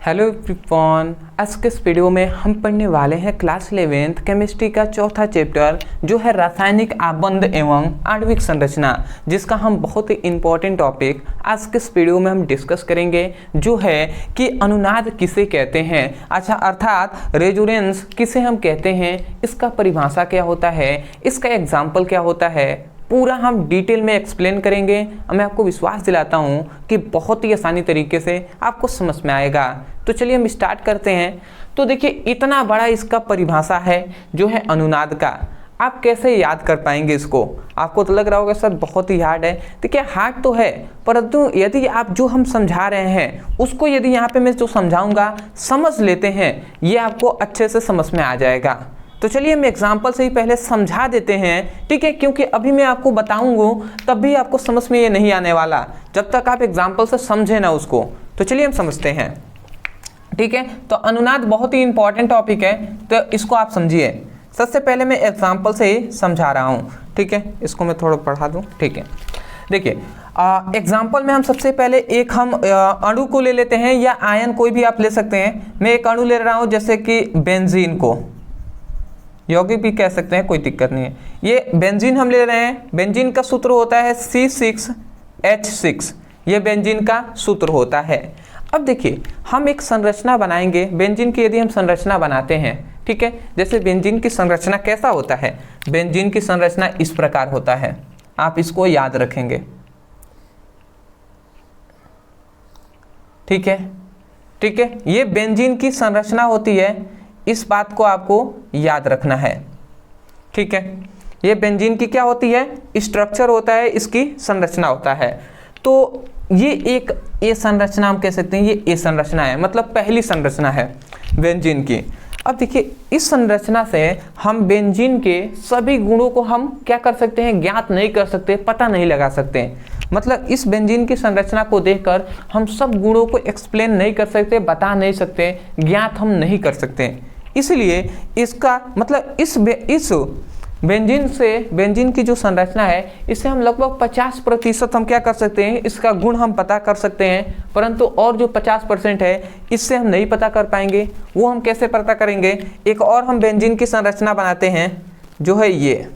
Hello everyone, आज के इस वीडियो में हम पढ़ने वाले हैं क्लास 11th केमिस्ट्री का चौथा चैप्टर जो है रासायनिक आबंध एवं आणविक संरचना, जिसका हम बहुत ही इम्पोर्टेंट टॉपिक आज के इस वीडियो में हम डिस्कस करेंगे जो है कि अनुनाद किसे कहते हैं। अच्छा, अर्थात रेजोनेंस किसे हम कहते हैं, इसका परिभाषा क्या होता है, इसका एग्जाम्पल क्या होता है, पूरा हम डिटेल में एक्सप्लेन करेंगे। मैं आपको विश्वास दिलाता हूँ कि बहुत ही आसानी तरीके से आपको समझ में आएगा। तो चलिए हम स्टार्ट करते हैं। तो देखिए, इतना बड़ा इसका परिभाषा है जो है अनुनाद का, आप कैसे याद कर पाएंगे इसको। आपको तो लग रहा होगा सर बहुत ही हार्ड है। देखिए, हार्ड तो है, परंतु यदि आप जो हम समझा रहे हैं उसको यदि यहाँ पे मैं जो समझाऊंगा समझ लेते हैं, ये आपको अच्छे से समझ में आ जाएगा। तो चलिए हम एग्जाम्पल से ही पहले समझा देते हैं, ठीक है, क्योंकि अभी मैं आपको बताऊंगा तब भी आपको समझ में ये नहीं आने वाला जब तक आप एग्जाम्पल से समझे ना उसको। तो चलिए हम समझते हैं, ठीक है। तो अनुनाद बहुत ही इंपॉर्टेंट टॉपिक है, तो इसको आप समझिए। सबसे पहले मैं एग्जाम्पल से ही समझा रहा हूँ, ठीक है। इसको मैं थोड़ा पढ़ा दूँ, ठीक है। देखिए, एग्जाम्पल में हम सबसे पहले एक हम अणु को ले लेते हैं, या आयन कोई भी आप ले सकते हैं। मैं एक अणु ले रहा हूँ जैसे कि बेंजीन को, यौगिक भी कह सकते हैं, कोई दिक्कत नहीं है। ये बेंजीन हम ले रहे हैं। बेंजीन का सूत्र होता है C6H6, ये बेंजीन का सूत्र होता है। अब देखिए, हम एक संरचना बनाएंगे बेंजीन की। यदि हम संरचना बनाते हैं, ठीक है, जैसे बेंजीन की संरचना कैसा होता है, बेंजीन की संरचना इस प्रकार होता है, आप इसको याद रखेंगे, ठीक है, ठीक है। ये बेंजीन की संरचना होती है, इस बात को आपको याद रखना है, ठीक है। ये बेंजीन की क्या होती है, स्ट्रक्चर होता है, इसकी संरचना होता है। तो ये संरचना हम कह सकते हैं, ये संरचना है, मतलब पहली संरचना है बेंजीन की। अब देखिए, इस संरचना से हम बेंजीन के सभी गुणों को हम क्या कर सकते हैं, ज्ञात नहीं कर सकते, पता नहीं लगा सकते। मतलब इस बेंजीन की संरचना को देखकर हम सब गुणों को एक्सप्लेन नहीं कर सकते, बता नहीं सकते, ज्ञात हम नहीं कर सकते। इसलिए इसका मतलब इस बेंजीन की जो संरचना है, इससे हम लगभग 50% हम क्या कर सकते हैं, इसका गुण हम पता कर सकते हैं। परंतु और जो 50% है, इससे हम नहीं पता कर पाएंगे। वो हम कैसे पता करेंगे, एक और हम बेंजीन की संरचना बनाते हैं जो है ये,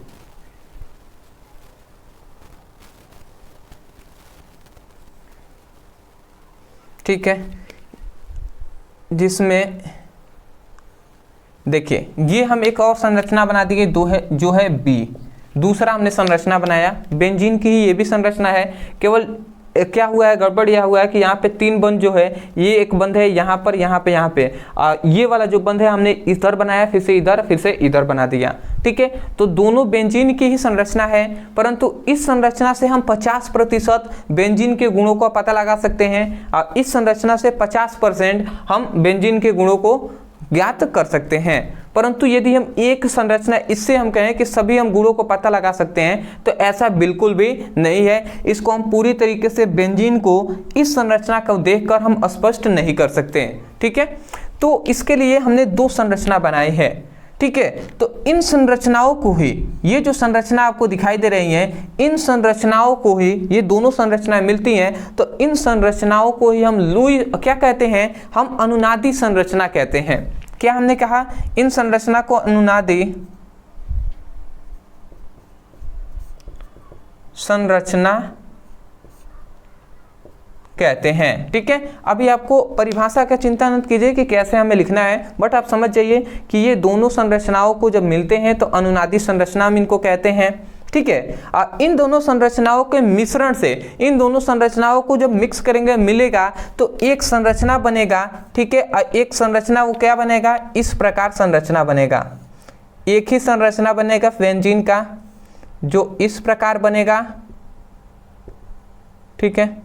ठीक है, जिसमें देखिए ये हम एक और संरचना बना दी गई जो है बी। दूसरा हमने संरचना बनाया बेंजीन की ही, ये भी संरचना है। केवल क्या हुआ है, गड़बड़ यह हुआ है कि यहाँ पे 3 बंध जो है, ये एक बंध है यहाँ पर, यहाँ पे ये वाला जो बंध है हमने इधर बनाया, फिर से इधर बना दिया, ठीक है। तो दोनों बेंजीन की ही संरचना है, परंतु इस संरचना से हम 50% बेंजीन के गुणों का पता लगा सकते हैं, और इस संरचना से 50% हम बेंजीन के गुणों को ज्ञात कर सकते हैं। परंतु यदि हम एक संरचना इससे हम कहें कि सभी हम गुणों को पता लगा सकते हैं, तो ऐसा बिल्कुल भी नहीं है। इसको हम पूरी तरीके से बेंजीन को इस संरचना को देखकर हम स्पष्ट नहीं कर सकते, ठीक है। तो इसके लिए हमने 2 संरचना बनाई है, ठीक है। तो इन संरचनाओं को ही, ये जो संरचना आपको दिखाई दे रही है, इन संरचनाओं को ही, ये दोनों संरचनाएं मिलती हैं, तो इन संरचनाओं को ही हम क्या कहते हैं, हम अनुनादी संरचना कहते हैं। क्या हमने कहा, इन संरचना को अनुनादी संरचना कहते हैं, ठीक है। अभी आपको परिभाषा का चिंता मत कीजिए कि कैसे हमें लिखना है, बट आप समझ जाइए कि ये दोनों संरचनाओं को जब मिलते हैं तो अनुनादी संरचना हम इनको कहते हैं, ठीक है। इन दोनों संरचनाओं के मिश्रण से, इन दोनों संरचनाओं को जब मिक्स करेंगे, मिलेगा तो एक संरचना बनेगा, ठीक है। एक संरचना वो क्या बनेगा, इस प्रकार संरचना बनेगा। एक ही संरचना बनेगा बेंजीन का, जो इस प्रकार बनेगा, ठीक है,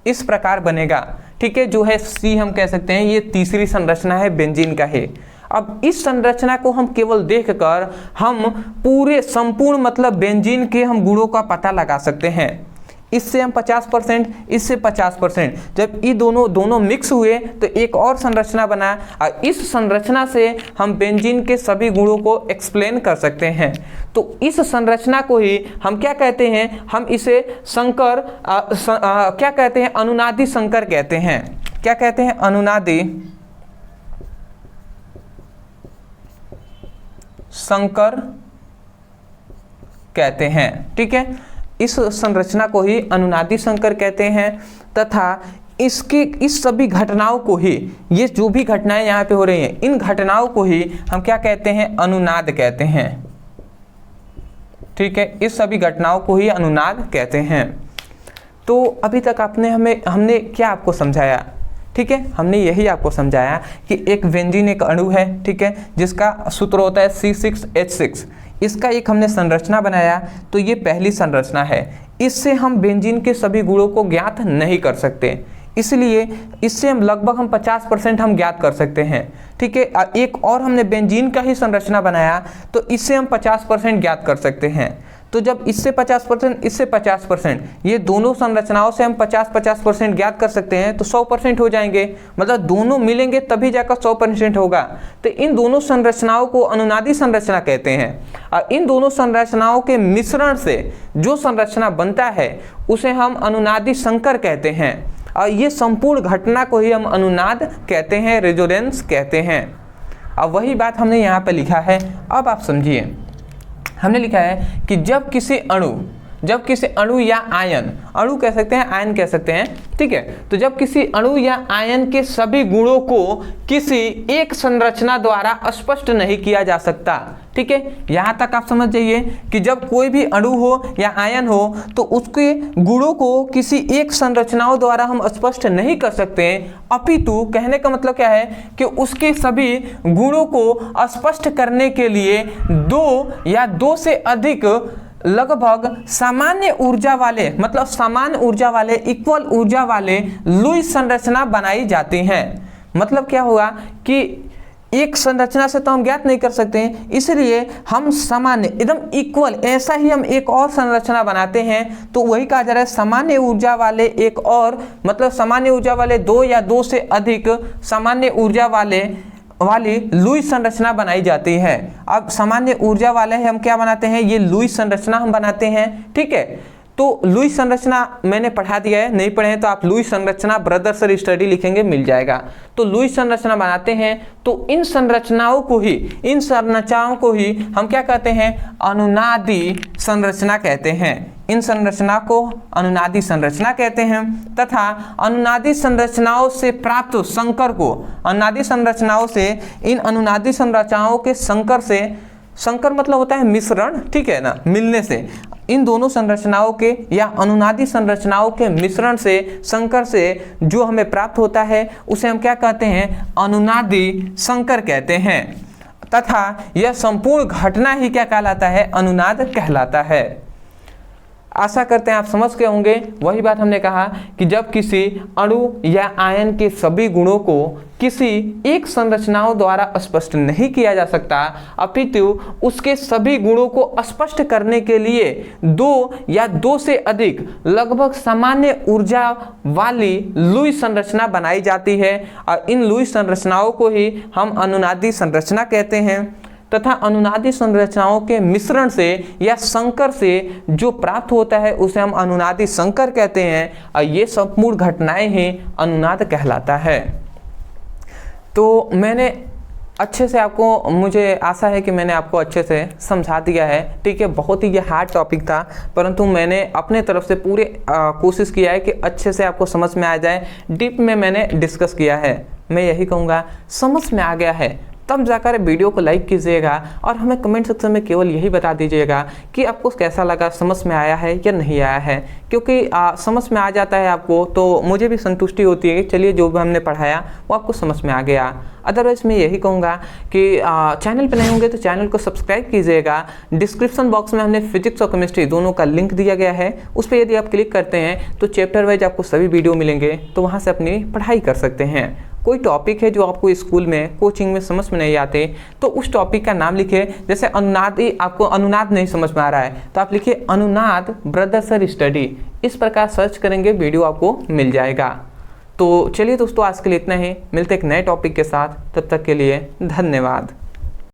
इस प्रकार बनेगा, ठीक है, जो है सी हम कह सकते हैं। ये तीसरी संरचना है बेंजीन का है। अब इस संरचना को हम केवल देखकर हम पूरे संपूर्ण मतलब बेंजीन के हम गुणों का पता लगा सकते हैं। इससे हम 50%, इससे 50%, जब ये दोनों मिक्स हुए तो एक और संरचना बना, और इस संरचना से हम बेंजीन के सभी गुणों को एक्सप्लेन कर सकते हैं। तो इस संरचना को ही हम क्या कहते हैं, हम इसे क्या कहते हैं, अनुनादी संकर कहते हैं। क्या कहते हैं, अनुनादी संकर कहते हैं। ठीक है, इस संरचना को ही अनुनादी संकर कहते हैं तथा इसकी इस सभी घटनाओं को ही, ये जो भी घटनाएं यहाँ पे हो रही हैं, इन घटनाओं को ही हम क्या कहते हैं, अनुनाद कहते हैं। ठीक है, इस सभी घटनाओं को ही अनुनाद कहते हैं। तो अभी तक हमने क्या आपको समझाया? ठीक है, हमने यही आपको समझाया कि एक बेंजीन एक अणु है, ठीक है, जिसका सूत्र होता है C6H6। इसका एक हमने संरचना बनाया, तो ये पहली संरचना है। इससे हम बेंजीन के सभी गुणों को ज्ञात नहीं कर सकते, इसलिए इससे हम लगभग 50% हम ज्ञात कर सकते हैं। ठीक है, एक और हमने बेंजीन का ही संरचना बनाया, तो इससे हम 50% ज्ञात कर सकते हैं। तो जब इससे 50%, इससे 50%, ये दोनों संरचनाओं से हम 50-50% ज्ञात कर सकते हैं, तो 100% हो जाएंगे। मतलब दोनों मिलेंगे तभी जाकर 100% होगा। तो इन दोनों संरचनाओं को अनुनादी संरचना कहते हैं, और इन दोनों संरचनाओं के मिश्रण से जो संरचना बनता है उसे हम अनुनादी संकर कहते हैं, और ये संपूर्ण घटना को ही हम अनुनाद कहते हैं, रेजोनेंस कहते हैं। अब वही बात हमने यहाँ पे लिखा है। अब आप समझिए, हमने लिखा है कि जब किसी अणु या आयन, अणु कह सकते हैं, आयन कह सकते हैं, ठीक है, तो जब किसी अणु या आयन के सभी गुणों को किसी एक संरचना द्वारा स्पष्ट नहीं किया जा सकता। ठीक है, यहाँ तक आप समझ जाइए कि जब कोई भी अणु हो या आयन हो तो उसके गुणों को किसी एक संरचनाओं द्वारा हम स्पष्ट नहीं कर सकते, अपितु कहने का मतलब क्या है कि उसके सभी गुणों को स्पष्ट करने के लिए दो या दो से अधिक लगभग सामान्य ऊर्जा वाले, मतलब समान ऊर्जा वाले, इक्वल ऊर्जा वाले लुईस संरचना बनाई जाती हैं। मतलब क्या होगा कि एक संरचना से तो हम ज्ञात नहीं कर सकते हैं, इसलिए हम सामान्य एकदम इक्वल ऐसा ही हम एक और संरचना बनाते हैं, तो वही कहा जा रहा है सामान्य ऊर्जा वाले एक और, मतलब सामान्य ऊर्जा वाले दो या दो से अधिक सामान्य ऊर्जा वाली लुईस संरचना बनाई जाती है। अब सामान्य ऊर्जा वाले हम क्या बनाते हैं, ये लुईस संरचना हम बनाते हैं। ठीक है, तो लुईस संरचना मैंने पढ़ा दिया है, नहीं पढ़े हैं तो आप लुईस संरचना ब्रदर्स स्टडी लिखेंगे, मिल जाएगा। तो लुईस संरचना बनाते हैं, तो इन संरचनाओं को ही हम क्या कहते हैं, अनुनादी संरचना कहते हैं। इन संरचना को अनुनादी संरचना कहते हैं तथा अनुनादी संरचनाओं से प्राप्त संकर को, अनुनादी संरचनाओं से, इन अनुनादी संरचनाओं के संकर से, संकर मतलब होता है मिश्रण, ठीक है ना, मिलने से, इन दोनों संरचनाओं के या अनुनादी संरचनाओं के मिश्रण से, संकर से जो हमें प्राप्त होता है उसे हम क्या कहते हैं, अनुनादी संकर कहते हैं तथा यह संपूर्ण घटना ही क्या कहलाता है, अनुनाद कहलाता है। आशा करते हैं आप समझ गए होंगे। वही बात हमने कहा कि जब किसी अणु या आयन के सभी गुणों को किसी एक संरचनाओं द्वारा स्पष्ट नहीं किया जा सकता, अपितु उसके सभी गुणों को स्पष्ट करने के लिए दो या दो से अधिक लगभग सामान्य ऊर्जा वाली लुईस संरचना बनाई जाती है, और इन लुईस संरचनाओं को ही हम अनुनादी संरचना कहते हैं तथा अनुनादी संरचनाओं के मिश्रण से या संकर से जो प्राप्त होता है उसे हम अनुनादी संकर कहते हैं, और ये संपूर्ण घटनाएं ही अनुनाद कहलाता है। तो मैंने अच्छे से आपको, मुझे आशा है कि मैंने आपको अच्छे से समझा दिया है। ठीक है, बहुत ही ये हार्ड टॉपिक था, परंतु मैंने अपने तरफ से पूरे कोशिश किया है कि अच्छे से आपको समझ में आ जाए। डीप में मैंने डिस्कस किया है। मैं यही कहूँगा, समझ में आ गया है तब जाकर वीडियो को लाइक कीजिएगा और हमें कमेंट सेक्शन में केवल यही बता दीजिएगा कि आपको कैसा लगा, समझ में आया है या नहीं आया है। क्योंकि समझ में आ जाता है आपको तो मुझे भी संतुष्टि होती है कि चलिए जो भी हमने पढ़ाया वो आपको समझ में आ गया। अदरवाइज मैं यही कहूँगा कि चैनल पर नहीं होंगे तो चैनल को सब्सक्राइब कीजिएगा। डिस्क्रिप्शन बॉक्स में हमने फिजिक्स और केमिस्ट्री दोनों का लिंक दिया गया है, उस पर यदि आप क्लिक करते हैं तो चैप्टर वाइज आपको सभी वीडियो मिलेंगे, तो वहाँ से अपनी पढ़ाई कर सकते हैं। कोई टॉपिक है जो आपको स्कूल में, कोचिंग में समझ में नहीं आते, तो उस टॉपिक का नाम लिखिए। जैसे अनुनादी, आपको अनुनाद नहीं समझ में आ रहा है तो आप लिखिए अनुनाद ब्रदर्स स्टडी, इस प्रकार सर्च करेंगे वीडियो आपको मिल जाएगा। तो चलिए दोस्तों, आज के लिए इतना ही, मिलते एक नए टॉपिक के साथ, तब तक के लिए धन्यवाद।